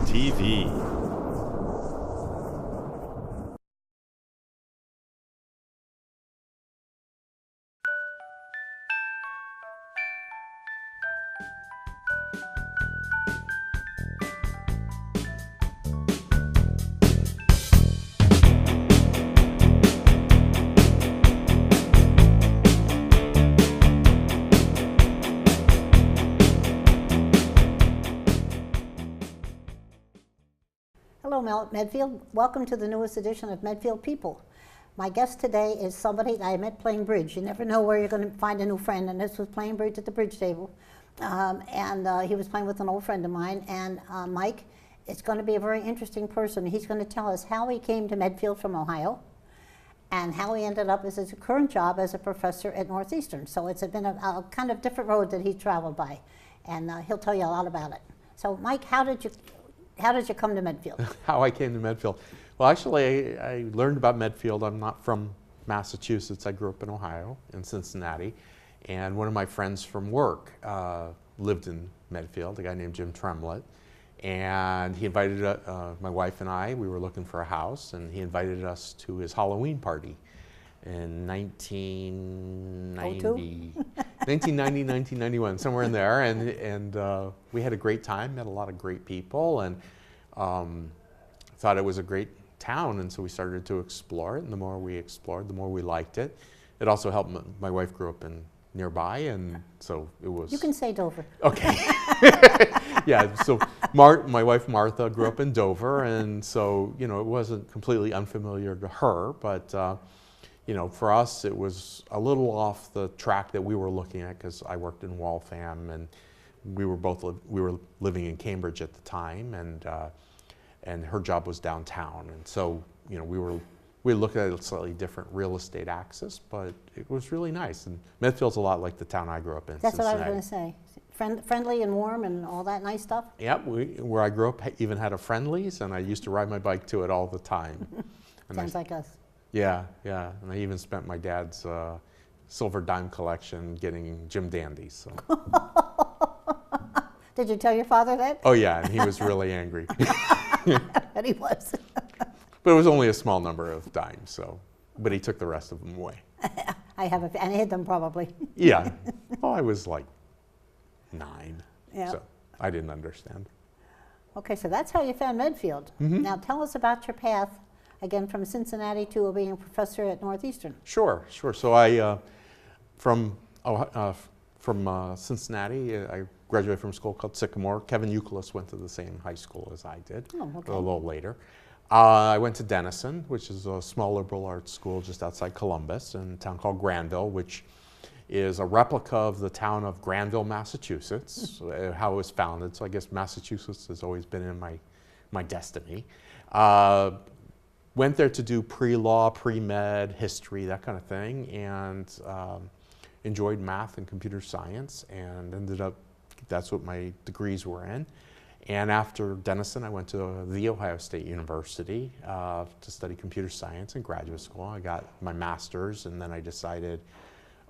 TV. Hello, Medfield. Welcome to the newest edition of Medfield People. My guest today is somebody that I met playing bridge. You never know where you're going to find a new friend, and this was playing bridge at the bridge table. He was playing with an old friend of mine, and Mike is going to be a very interesting person. He's going to tell us how he came to Medfield from Ohio and how he ended up as his current job as a professor at Northeastern. So it's been a kind of different road that he traveled by, and he'll tell you a lot about it. So Mike, how did you come to Medfield? How I came to Medfield. Well, actually, I learned about Medfield. I'm not from Massachusetts. I grew up in Ohio, in Cincinnati. And one of my friends from work lived in Medfield, a guy named Jim Tremlett. And he invited my wife and I, we were looking for a house, and he invited us to his Halloween party in 1990, 1991, somewhere in there. And we had a great time, met a lot of great people, and thought it was a great town, and so we started to explore it, and the more we explored, the more we liked it. It also helped, my wife grew up in nearby, and so it was... You can say Dover. Okay. Yeah, so my wife Martha grew up in Dover, and so, you know, it wasn't completely unfamiliar to her, but, you know, for us, it was a little off the track that we were looking at, because I worked in Waltham, and we were living in Cambridge at the time, and her job was downtown, and so, you know, we were looking at a slightly different real estate axis, but it was really nice. And Medfield's a lot like the town I grew up in. That's Cincinnati. what I was going to say. Friendly and warm and all that nice stuff? Yep, where I grew up even had a Friendly's, and I used to ride my bike to it all the time. Sounds like us. Yeah, yeah, and I even spent my dad's silver dime collection getting Jim Dandies. So. Did you tell your father that? Oh yeah, and he was really angry. And he was. But it was only a small number of dimes, so. But he took the rest of them away. And I hid them probably. Yeah. Well, I was like 9, yeah. So I didn't understand. Okay, so that's how you found Medfield. Mm-hmm. Now tell us about your path, again, from Cincinnati to being a professor at Northeastern. Sure. So I, from Cincinnati, I graduated from a school called Sycamore. Kevin Euclid went to the same high school as I did, oh, okay. a little later. I went to Denison, which is a small liberal arts school just outside Columbus, in a town called Granville, which is a replica of the town of Granville, Massachusetts, how it was founded. So I guess Massachusetts has always been in my destiny. Went there to do pre-law, pre-med, history, that kind of thing, and enjoyed math and computer science, and ended up, that's what my degrees were in. And after Denison, I went to The Ohio State University to study computer science in graduate school. I got my master's, and then I decided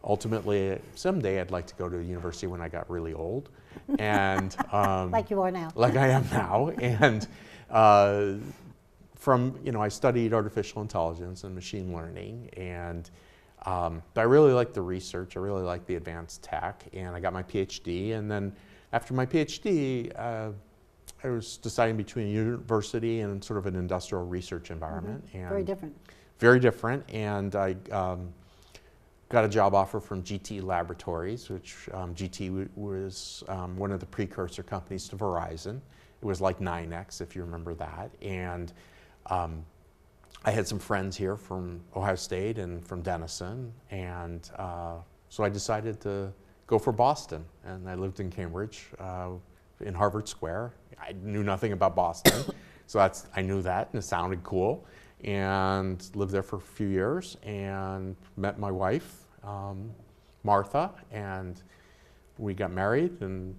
ultimately someday I'd like to go to a university when I got really old. And like you are now. Like I am now. And I studied artificial intelligence and machine learning, and I really liked the research, I really liked the advanced tech, and I got my PhD. And then after my PhD, I was deciding between a university and sort of an industrial research environment. Mm-hmm. And very different. Very different, and I got a job offer from GT Laboratories, which GT was one of the precursor companies to Verizon. It was like 9X, if you remember that. And I had some friends here from Ohio State and from Denison, and so I decided to go for Boston. And I lived in Cambridge, in Harvard Square. I knew nothing about Boston, so I knew that, and it sounded cool. And lived there for a few years, and met my wife, Martha, and we got married. And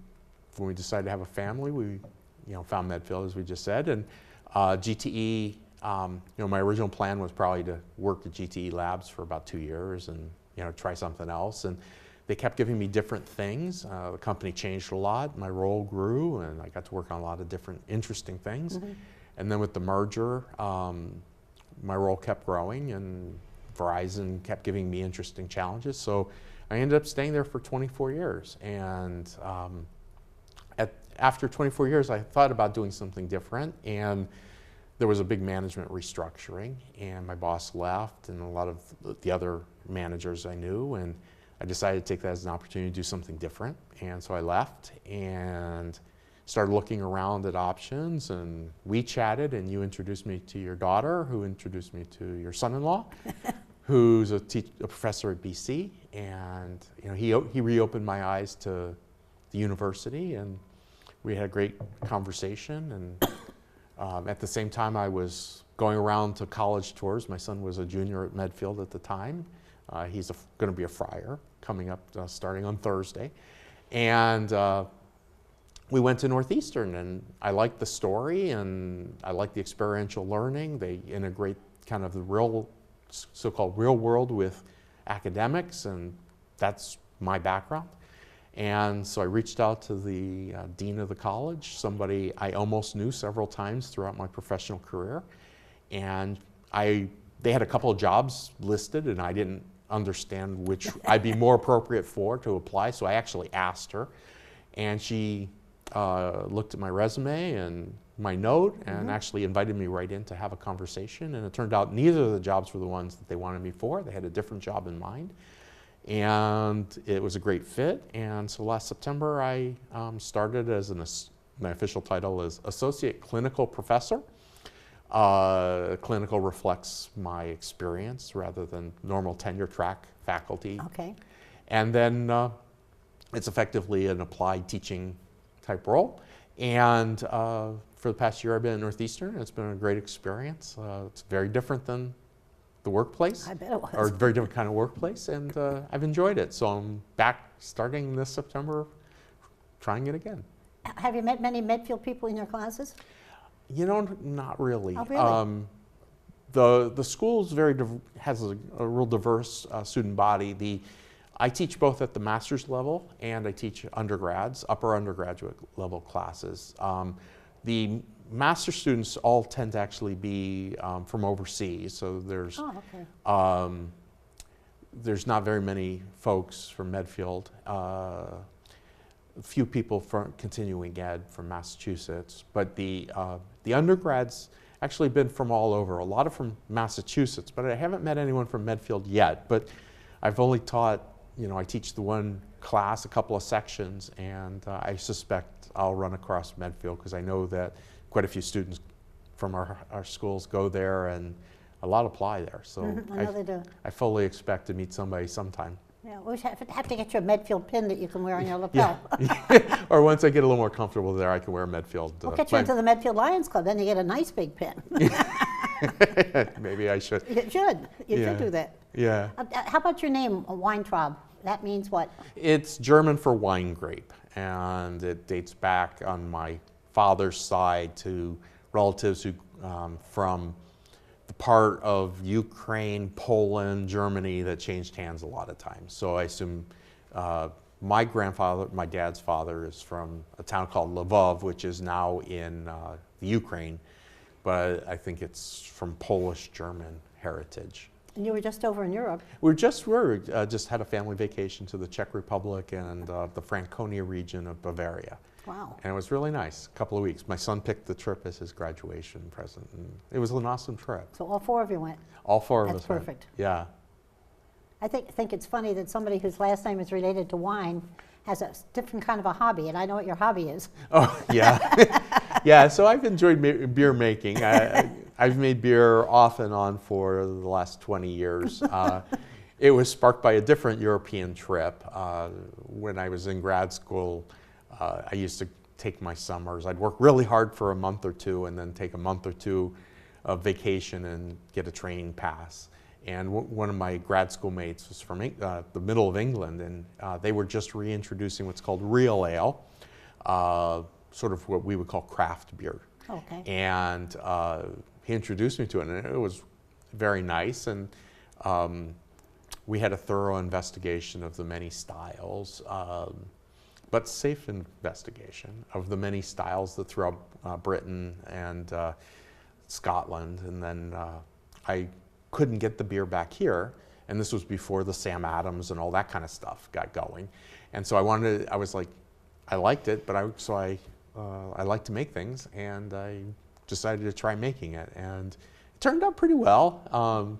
when we decided to have a family, we, found Medfield, as we just said. And GTE, my original plan was probably to work at GTE Labs for about 2 years and try something else. And they kept giving me different things. The company changed a lot, my role grew, and I got to work on a lot of different interesting things. And then with the merger, my role kept growing, and Verizon kept giving me interesting challenges. So I ended up staying there for 24 years. And after 24 years, I thought about doing something different. And there was a big management restructuring, and my boss left, and a lot of the other managers I knew. And I decided to take that as an opportunity to do something different. And so I left and started looking around at options, and we chatted, and you introduced me to your daughter, who introduced me to your son-in-law, who's a professor at BC. And he reopened my eyes to the university, and we had a great conversation. And at the same time, I was going around to college tours. My son was a junior at Medfield at the time. He's going to be a friar coming up starting on Thursday. And we went to Northeastern, and I liked the story, and I liked the experiential learning. They integrate kind of the so-called real world with academics, and that's my background. And so I reached out to the dean of the college, somebody I almost knew several times throughout my professional career. And they had a couple of jobs listed, and I didn't understand which I'd be more appropriate for to apply, so I actually asked her. And she looked at my resume and my note, and actually invited me right in to have a conversation. And it turned out neither of the jobs were the ones that they wanted me for. They had a different job in mind. And it was a great fit. And so last September, I started as my official title is Associate Clinical Professor. Clinical reflects my experience rather than normal tenure track faculty. Okay. And then it's effectively an applied teaching type role. And for the past year, I've been at Northeastern. It's been a great experience. It's very different than the workplace. I bet it was. Or a very different kind of workplace, and I've enjoyed it. So I'm back starting this September, trying it again. Have you met many Medfield people in your classes? Not really. Oh, really? The school is has a real diverse student body. I teach both at the master's level, and I teach undergrads, upper undergraduate level classes. The master students all tend to actually be from overseas, so there's not very many folks from Medfield. A few people from continuing ed from Massachusetts, but the undergrads actually been from all over. A lot of from Massachusetts, but I haven't met anyone from Medfield yet. But I've only taught, I teach the one class, a couple of sections, and I suspect I'll run across Medfield because I know that quite a few students from our schools go there, and a lot apply there. So I know they do. I fully expect to meet somebody sometime. Yeah, we have to get you a Medfield pin that you can wear on your lapel. Yeah. Or once I get a little more comfortable there, I can wear a Medfield. We'll get you into the Medfield Lions Club, then you get a nice big pin. Maybe I should. You should. You should do that. Yeah. How about your name, Weintraub? That means what? It's German for wine grape, and it dates back on my father's side to relatives who from the part of Ukraine, Poland, Germany that changed hands a lot of times. So I assume my grandfather, my dad's father, is from a town called Lvov, which is now in the Ukraine, but I think it's from Polish-German heritage. And you were just over in Europe. We just had a family vacation to the Czech Republic and the Franconia region of Bavaria. Wow. And it was really nice, a couple of weeks. My son picked the trip as his graduation present, and it was an awesome trip. So all four of you went? All four of us went. That's perfect. Yeah. I think it's funny that somebody whose last name is related to wine has a different kind of a hobby, and I know what your hobby is. Oh, yeah. Yeah, so I've enjoyed beer making. I've made beer off and on for the last 20 years. It was sparked by a different European trip. When I was in grad school, I used to take my summers. I'd work really hard for a month or two and then take a month or two of vacation and get a training pass. And one of my grad school mates was from the middle of England, and they were just reintroducing what's called real ale, sort of what we would call craft beer. Okay. And he introduced me to it, and it was very nice. And we had a thorough investigation of the many styles, but safe investigation of the many styles that throughout Britain and Scotland. And then I couldn't get the beer back here, and this was before the Sam Adams and all that kind of stuff got going. And so I was like, I liked it, but I like to make things, and I decided to try making it, and it turned out pretty well.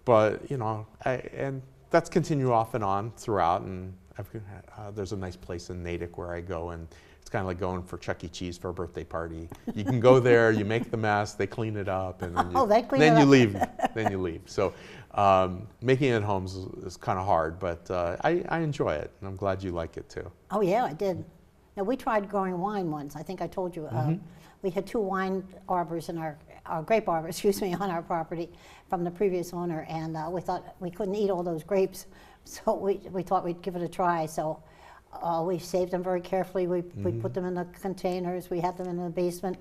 But and that's continued off and on throughout, and there's a nice place in Natick where I go, and it's kind of like going for Chuck E. Cheese for a birthday party. You can go there, you make the mess, they clean it up, and then you leave. Then you leave. So making it at home is kind of hard, but I enjoy it, and I'm glad you like it too. Oh yeah, I did. Now we tried growing wine once. I think I told you. We had 2 wine arbors in our grape arbors, excuse me, on our property from the previous owner, and we thought we couldn't eat all those grapes, so we thought we'd give it a try. So we saved them very carefully. We put them in the containers. We had them in the basement.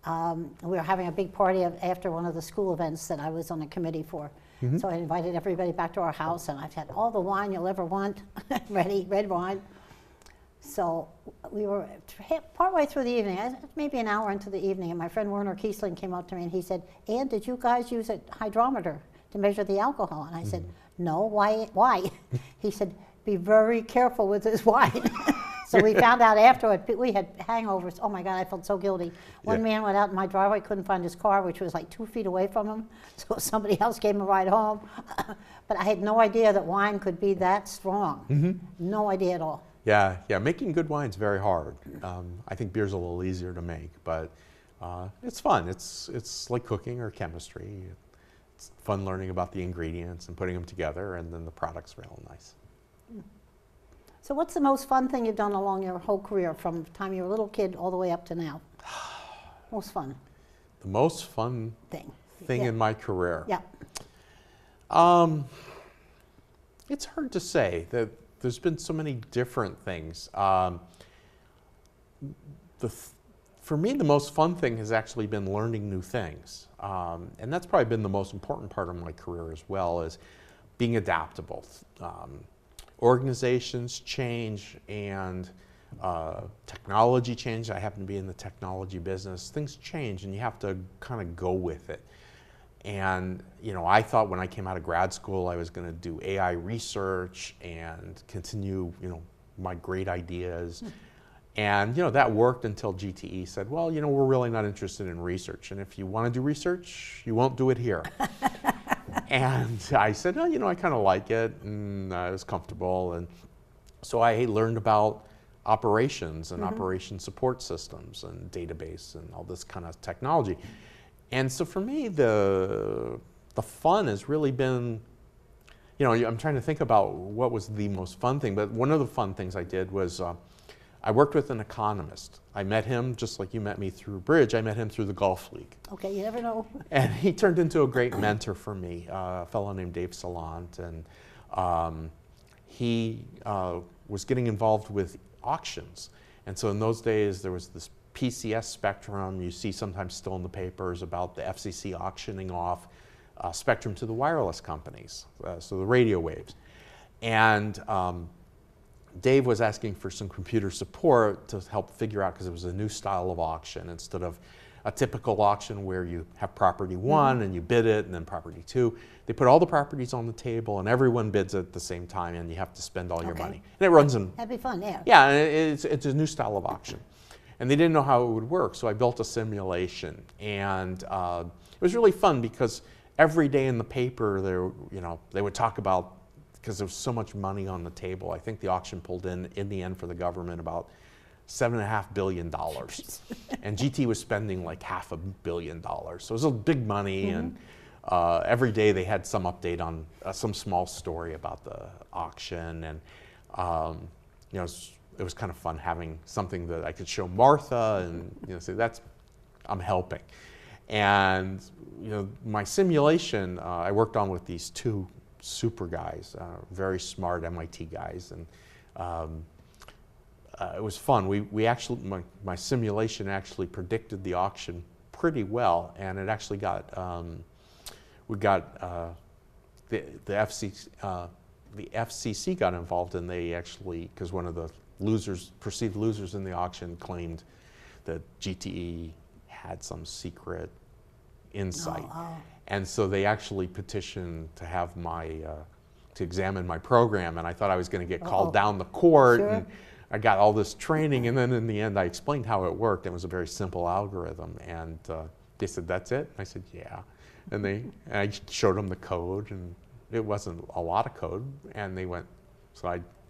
We were having a big party after one of the school events that I was on a committee for. So I invited everybody back to our house, and I've had all the wine you'll ever want ready, red wine. So we were partway through the evening, maybe an hour into the evening, and my friend Werner Kiesling came up to me and he said, "Ann, did you guys use a hydrometer to measure the alcohol?" And I said, "No, why?" He said, "Be very careful with this wine." So we found out afterward, we had hangovers. Oh my God, I felt so guilty. One man went out in my driveway, couldn't find his car, which was like 2 feet away from him. So somebody else gave him a ride home. But I had no idea that wine could be that strong. No idea at all. Yeah, making good wine's very hard. I think beer's a little easier to make, but it's fun. It's like cooking or chemistry. It's fun learning about the ingredients and putting them together, and then the product's real nice. So what's the most fun thing you've done along your whole career, from the time you were a little kid all the way up to now? Most fun. The most fun thing in my career? Yeah. It's hard to say. There's been so many different things. For me, the most fun thing has actually been learning new things. And that's probably been the most important part of my career as well, is being adaptable. Organizations change, and technology change. I happen to be in the technology business. Things change, and you have to kind of go with it. And I thought when I came out of grad school I was going to do AI research and continue my great ideas. And that worked until GTE said, well, we're really not interested in research, and if you want to do research, you won't do it here. And I said, oh, I kind of like it, and I was comfortable. And so I learned about operations and operation support systems and database and all this kind of technology. And so for me, the fun has really been, I'm trying to think about what was the most fun thing, but one of the fun things I did was I worked with an economist. I met him just like you met me through bridge. I met him through the golf league. Okay, you never know. And he turned into a great mentor for me, a fellow named Dave Salant. And he was getting involved with auctions. And so in those days, there was this PCS Spectrum. You see sometimes still in the papers about the FCC auctioning off spectrum to the wireless companies, so the radio waves. And Dave was asking for some computer support to help figure out, because it was a new style of auction. Instead of a typical auction where you have property 1 and you bid it, and then property 2, they put all the properties on the table and everyone bids at the same time, and you have to spend all your money. And it runs in... That'd be fun, yeah. Yeah, and it's a new style of auction. And they didn't know how it would work, so I built a simulation. And it was really fun because every day in the paper, they would talk about, because there was so much money on the table. I think the auction pulled in the end for the government about $7.5 billion. And GT was spending like $500 million. So it was a big money, and every day they had some update on some small story about the auction. And it was kind of fun having something that I could show Martha and say, I'm helping. And my simulation I worked on with these 2 super guys, very smart MIT guys, and it was fun. We actually, my simulation actually predicted the auction pretty well, and it actually got, we got the FCC got involved, and they actually, because one of the perceived losers in the auction claimed that GTE had some secret insight. And so they actually petitioned to have to examine my program, and I thought I was going to get called down the court. Sure. And I got all this training, and then in the end I explained how it worked. It was a very simple algorithm, and they said, "That's it?" I said, "Yeah." And I showed them the code, and it wasn't a lot of code, and they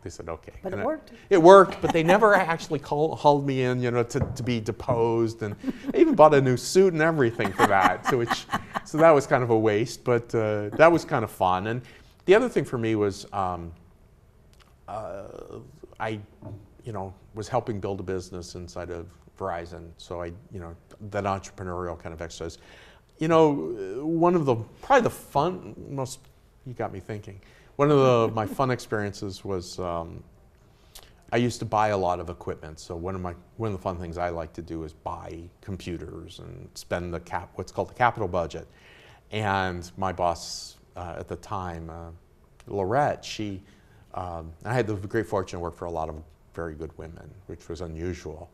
said, "Okay." But and it worked. It worked, but they never actually hauled me in, to be deposed, and I even bought a new suit and everything for that. So that was kind of a waste, but that was kind of fun. And the other thing for me was I was helping build a business inside of Verizon, so that entrepreneurial kind of exercise. One of probably the fun, you got me thinking. One of my fun experiences was I used to buy a lot of equipment. So one of the fun things I like to do is buy computers and spend what's called the capital budget. And my boss at the time, Lorette, I had the great fortune to work for a lot of very good women, which was unusual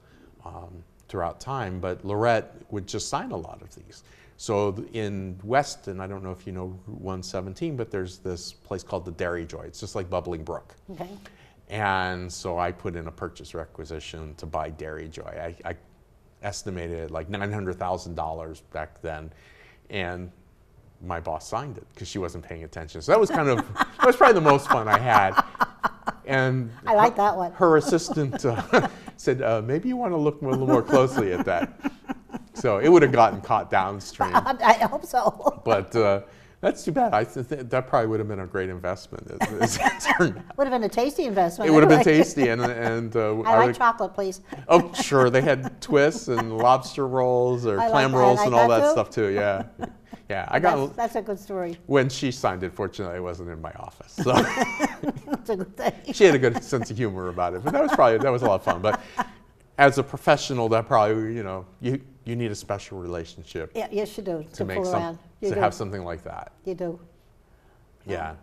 throughout time. But Lorette would just sign a lot of these. So in Weston, I don't know if you know Route 117, but there's this place called the Dairy Joy. It's just like Bubbling Brook. Okay. And so I put in a purchase requisition to buy Dairy Joy. I estimated like $900,000 back then, and my boss signed it because she wasn't paying attention. So that was that was probably the most fun I had. And I like that one. Her assistant said, "Maybe you want to look a little more closely at that." So it would have gotten caught downstream. I hope so. But that's too bad. That probably would have been a great investment. As it turned out. Would have been a tasty investment. It would have been anyway. tasty, and I like chocolate, please. Oh, sure. They had twists and lobster rolls or clam rolls and all that stuff too. Yeah, yeah. That's a good story. When she signed it, fortunately, it wasn't in my office, so That's a good thing. she had a good sense of humor about it. But that was a lot of fun. But as a professional, that probably you need a special relationship. Yeah, yes, you do. To have something like that. You do. Yeah,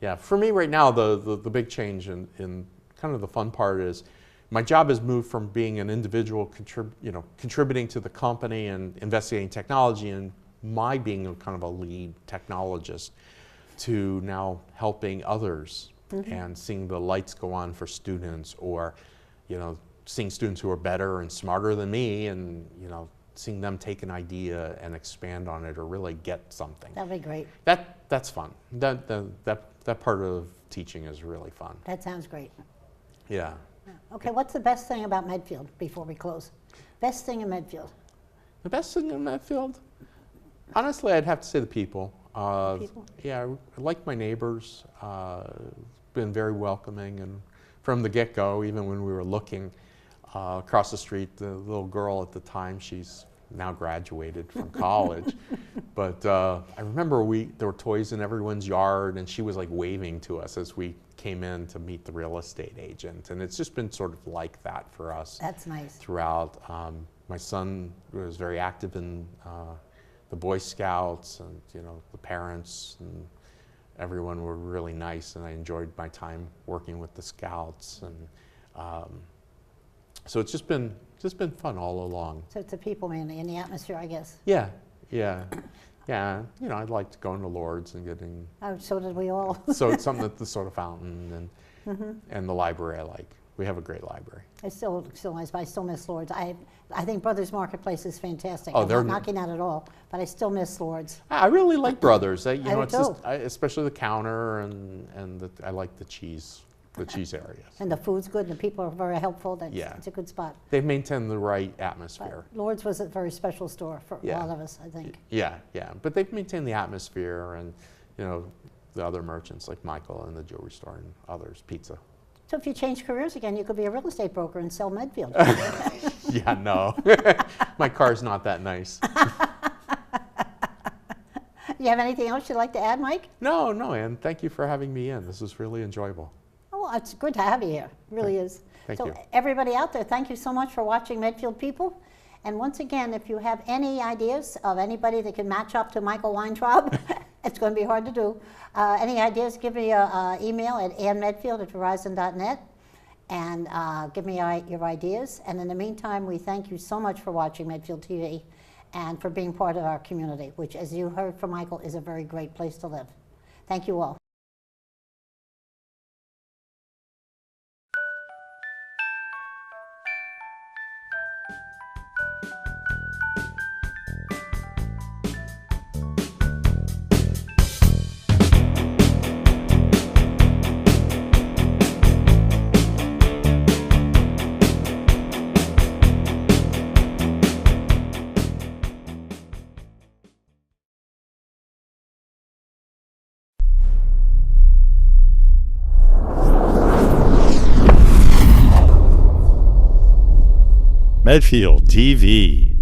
yeah. For me right now, the big change in kind of the fun part is my job has moved from being an individual contributing to the company and investigating technology, and my being kind of a lead technologist, to now helping others and seeing the lights go on for students, or seeing students who are better and smarter than me, and seeing them take an idea and expand on it or really get something. That'd be great. That's fun. That part of teaching is really fun. That sounds great. Yeah. Okay, what's the best thing about Medfield before we close? Best thing in Medfield? The best thing in Medfield? Honestly, I'd have to say the people. People? Yeah, I like my neighbors. Been very welcoming, and from the get-go, even when we were looking across the street, the little girl at the time, she's now graduated from college, but I remember there were toys in everyone's yard, and she was like waving to us as we came in to meet the real estate agent, and it's just been sort of like that for us. That's nice. Throughout. My son was very active in the Boy Scouts, and the parents and everyone were really nice, and I enjoyed my time working with the Scouts, and so it's just been fun all along. So it's a people mainly in the atmosphere, I guess. Yeah. I liked going to Lord's and getting. Oh, so did we all. So it's something at the soda fountain and the library I like. We have a great library. It's still nice, but I still miss Lord's. I think Brothers Marketplace is fantastic. Oh, I'm they're not knocking that at all, but I still miss Lord's. I really like Brothers. I do it's too. especially the counter and I like the cheese areas. And the food's good, and the people are very helpful. Yeah. It's a good spot. They've maintained the right But atmosphere. Lord's was a very special store for Yeah. a lot of us, I think. Yeah. But they've maintained the atmosphere, and the other merchants like Michael and the jewelry store and others, pizza. So if you change careers again, you could be a real estate broker and sell Medfield. Yeah, no. My car's not that nice. You have anything else you'd like to add, Mike? No, and thank you for having me in. This was really enjoyable. Oh, well, it's good to have you here. It really is. Thank so you. Everybody out there, thank you so much for watching Medfield People. And once again, if you have any ideas of anybody that can match up to Michael Weintraub, It's going to be hard to do. Any ideas, give me an email at annmedfield@verizon.net and give me your ideas. And in the meantime, we thank you so much for watching Medfield TV and for being part of our community, which, as you heard from Michael, is a very great place to live. Thank you all. Medfield TV.